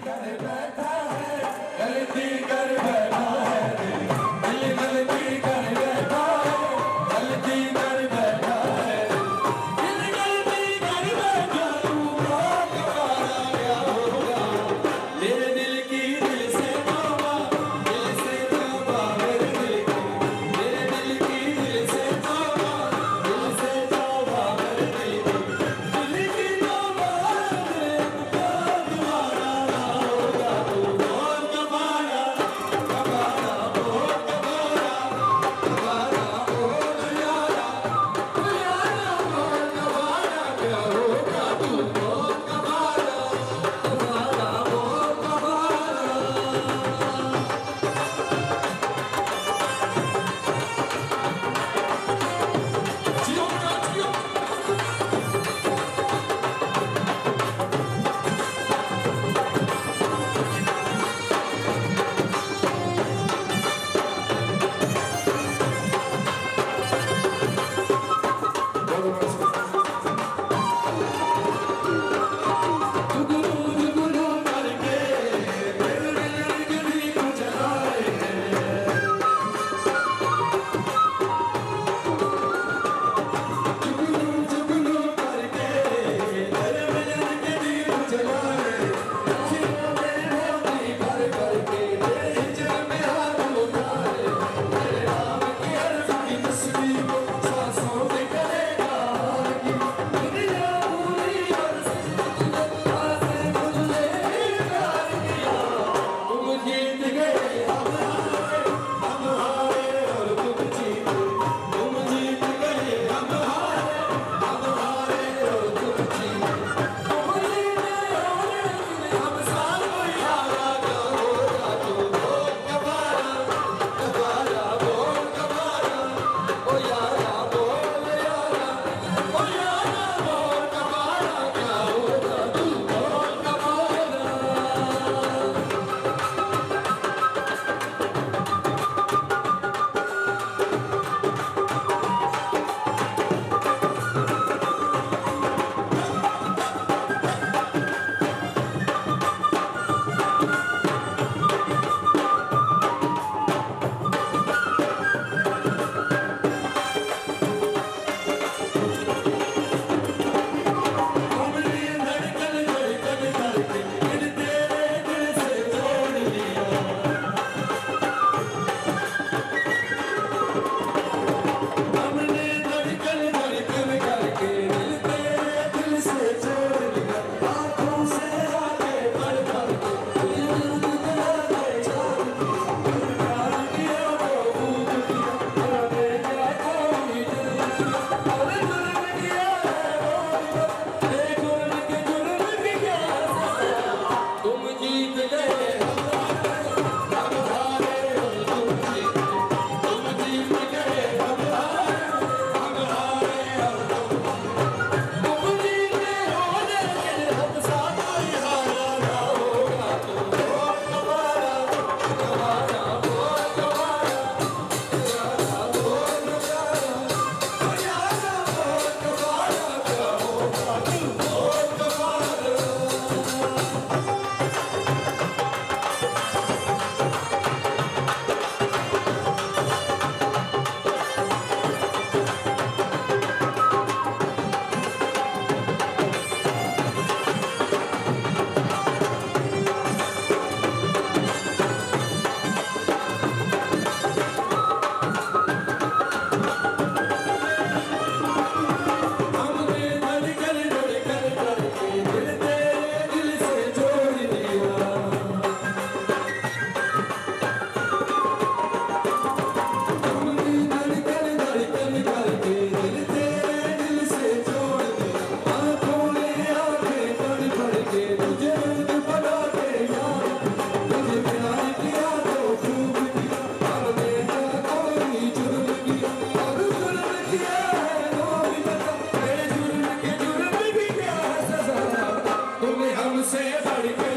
कर बैठा है, गलती कर बैठा है, दिल गलती कर बैठा है, गलती कर बैठा है, दिल गलती कर बैठा, तू बहुत मारा क्या होगा, मेरे दिल की दिल से तौबा, मेरे दिल की, मेरे दिल की दिल से तौबा, मेरे दिल की तौबा, दिल की तौबा, तुम्हारा ना होगा, तू बहुत कबारा, कबारा, बहुत कबारा, कबारा, बहुत यारा, यारा, बहुत कबारा, क्या होगा, तू बहुत कबारा, कबारा, बहुत कबारा। जियो ना जियो। जुगनू जुगनू करके दिल गली को जलाए हैं, जुगनू जुगनू करके दिल गली को जलाए, अखियों में मोती भर भर के तेरे हिजर में हाथ उठाए, तेरे नाम की हर्फ की तस्वीर को सांसों में करेगा हार की, दुनिया पूरी और आसे मुझे प्यार किया, तुम जीत गए हम हारे और तुम जीते, तुम जीत गए हम हारे और तुम जीते, तुम जीते और हम साथ कोई हारा क्या होगा, तू बहुत कबारा, कबारा, बहुत कबारा, ओ यारा बोल यारा, ओ यारा बहुत कबारा, क्या होगा, तू बहुत कबारा। उमरी धड़कन धड़कन करके दिल तेरे दिल से जोड़ लिया, हमने धड़कन धड़कन करके दिल तेरे दिल से जोड़ लिया, आँखों से आगे बढ़ बढ़ के दिल दिला के छोड़ दिया, प्यार किया वो भूल किया, हमें क्या कोई जुर्म किया, और जुर्म किया है वो भी जुर्म के जुर्म की क्या सजा, तुम जीत गए हम हारे और तुम जीते, तुम जीत गए हम हारे और तुम जीते हो, लेकिन हम साथ कोई हारा ना होगा, तू बहुत कबारा, कबारा, बहुत कबारा, यारा बहुत प्यारा, ओ यारा बहुत कबारा, क्या होगा, तू बहुत कबारा। हमने धड़कन धड़कन करके दिल तेरे दिल से जोड़ दिया, हमने धड़कन धड़कन करके दिल तेरे दिल से जोड़ दिया, आँखों ने आंखें पढ़ पढ़ के तुझे रंग बना के यार, तुझे प्यार किया तो खूब किया, हमने क्या कोई जुर्म किया, और जुर्म किया है वो भी बता, मेरे जुर्म के जुर्म की क्या सजा, तुम्हें हमसे बढ़ के